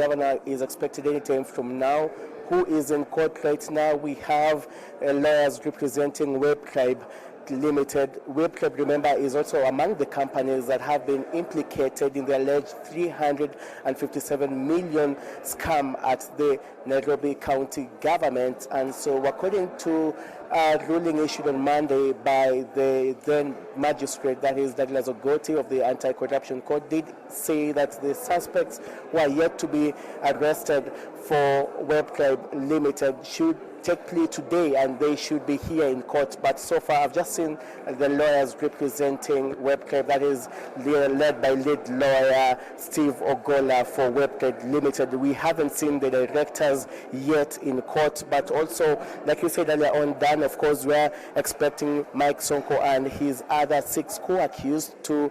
governor is expected any time from now. Who is in court right now? We have lawyers representing Web Tribe Limited. Web Tribe, remember, is also among the companies that have been implicated in the alleged 357 million scam at the Nairobi County government. And so, according to a ruling issued on Monday by the then magistrate, that is Douglas Ogoti of the Anti-Corruption Court, did say that the suspects who are yet to be arrested for Web Tribe Limited should take plea today and they should be here in court. But so far I've just seen the lawyers representing Web Tribe, that is led by lead lawyer Steve Ogola for Web Tribe Limited. We haven't seen the directors yet in court, but also, like you said earlier on, Dan, of course, we're expecting Mike Sonko and his other 6 co-accused to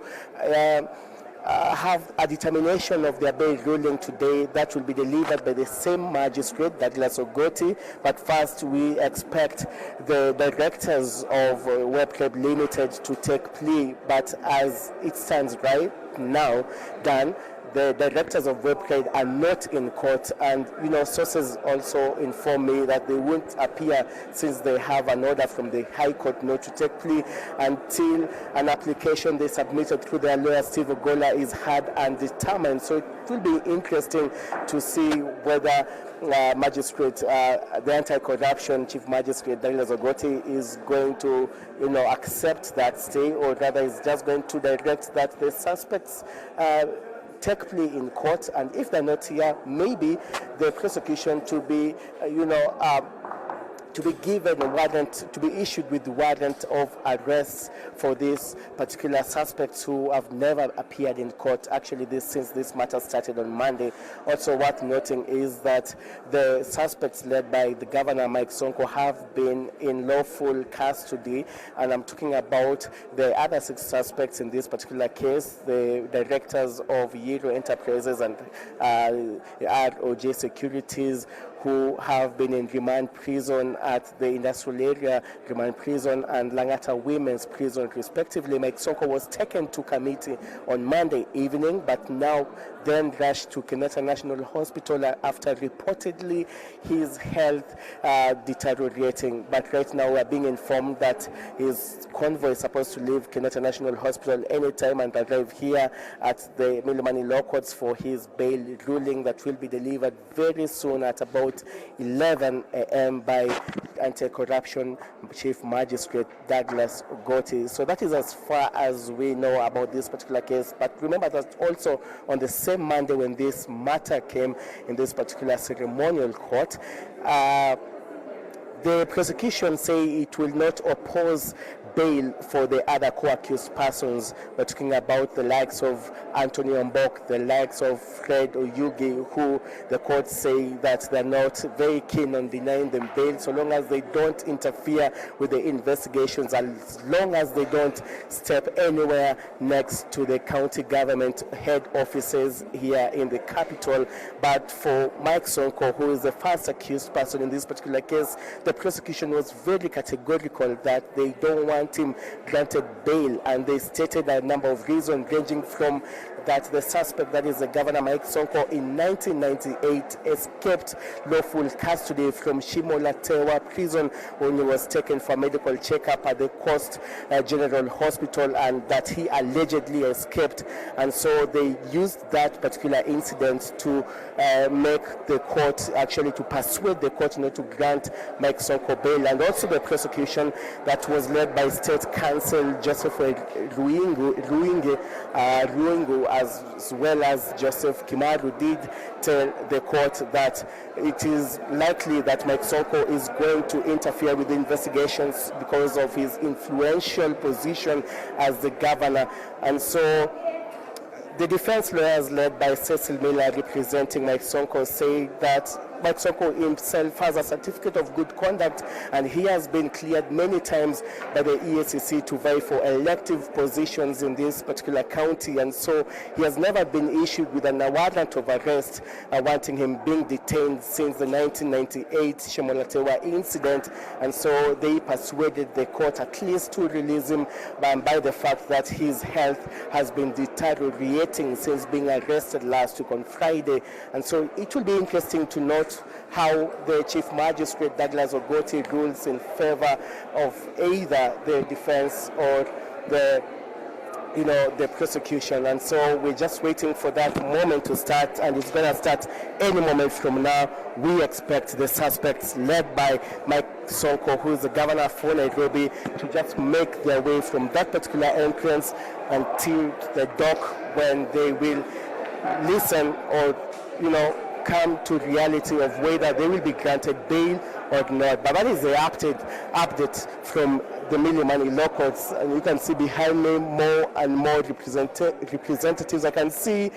have a determination of their bail ruling today that will be delivered by the same magistrate, Douglas Ogoti. But first, we expect the directors of Web Tribe Limited to take plea. But as it stands right now, Dan, the directors of Web Tribe are not in court, and sources also inform me that they won't appear since they have an order from the High Court not to take plea until an application they submitted through their lawyer Steve Ogola is heard and determined. So it will be interesting to see whether the anti-corruption chief magistrate Douglas Ogoti is going to accept that stay, or rather is just going to direct that the suspects take plea in court, and if they're not here, maybe the prosecution to be, to be given a warrant, to be issued with warrant of arrest for these particular suspects who have never appeared in court. Actually, since this matter started on Monday. Also worth noting is that the suspects led by the governor, Mike Sonko, have been in lawful custody, and I'm talking about the other 6 suspects in this particular case, the directors of Yiro Enterprises and ROJ Securities, who have been in remand prison at the industrial area remand prison and Langata Women's Prison, respectively. Mike Sonko was taken to committee on Monday evening, but now then rushed to Kenyatta National Hospital after reportedly his health deteriorating. But right now we are being informed that his convoy is supposed to leave Kenyatta National Hospital anytime and arrive here at the Milimani Law Courts for his bail ruling that will be delivered very soon at about 11 a.m. by Anti-Corruption Chief Magistrate Douglas Ogoti. So that is as far as we know about this particular case. But remember that also on the same Monday when this matter came in this particular ceremonial court, the prosecution say it will not oppose bail for the other co-accused persons. We're talking about the likes of Anthony Ombok, the likes of Fred Oyugi, who the courts say that they're not very keen on denying them bail so long as they don't interfere with the investigations, as long as they don't step anywhere next to the county government head offices here in the capital. But for Mike Sonko, who is the first accused person in this particular case, the prosecution was very categorical that they don't want him granted bail, and they stated a number of reasons ranging from that the suspect, that is the Governor Mike Sonko, in 1998 escaped lawful custody from Shimolatewa prison when he was taken for medical checkup at the Coast General Hospital, and that he allegedly escaped. And so they used that particular incident to make the court, actually to persuade the court not to grant Mike Sonko bail. And also the prosecution that was led by State Counsel Joseph Ruingu, as well as Joseph Kimaru, did tell the court that it is likely that Mike Sonko is going to interfere with the investigations because of his influential position as the governor. And so the defense lawyers led by Cecil Miller representing Mike Sonko say that Mike Sonko himself has a certificate of good conduct, and he has been cleared many times by the EACC to vie for elective positions in this particular county, and so he has never been issued with an warrant of arrest wanting him being detained since the 1998 Shemolatewa incident, and so they persuaded the court at least to release him by the fact that his health has been deteriorating since being arrested last week on Friday. And so it will be interesting to note how the Chief Magistrate Douglas Ogoti rules in favor of either the defense or the prosecution. And so we're just waiting for that moment to start, and it's going to start any moment from now. We expect the suspects led by Mike Sonko, who is the governor for Nairobi, to just make their way from that particular entrance until the dock, when they will listen or come to reality of whether they will be granted bail or not. But that is the update from the Milimani locals, and you can see behind me more and more representatives. I can see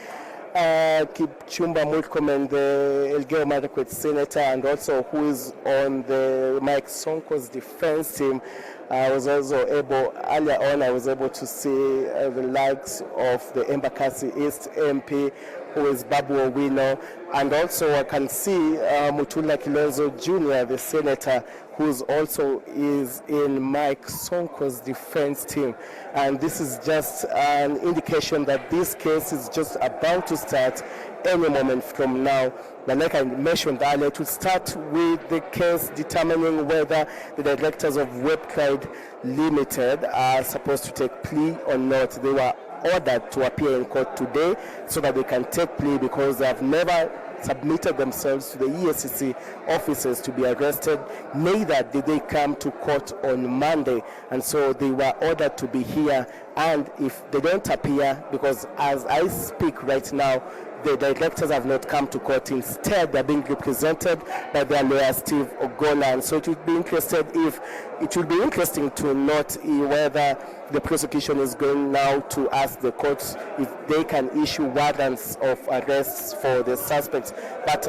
Kipchumba Murkomen, the Elgeyo Marakwet senator, and also who is on the Mike Sonko's defense team. I was also able to see the likes of the Embakasi East MP, who is Babu Owino, and also I can see Mutula Kilonzo Jr., the senator, who also is in Mike Sonko's defense team. And this is just an indication that this case is just about to start any moment from now. But like I mentioned earlier, it will start with the case determining whether the directors of Webcloud Limited are supposed to take plea or not. They were ordered to appear in court today so that they can take plea, because they have never submitted themselves to the EACC offices to be arrested. Neither did they come to court on Monday, and so they were ordered to be here. And if they don't appear, because as I speak right now, the directors have not come to court. Instead, they're being represented by their lawyer, Steve Ogola. And so it would be interesting to note whether the prosecution is going now to ask the courts if they can issue warrants of arrests for the suspects. But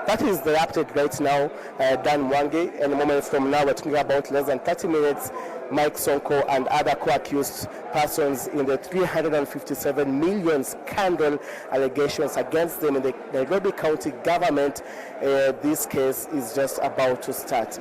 that is the update right now. Dan Mwangi, and a moment from now, we're talking about less than 30 minutes, Mike Sonko and other co-accused persons in the 357 million scandal allegations against them in the Nairobi County government. This case is just about to start.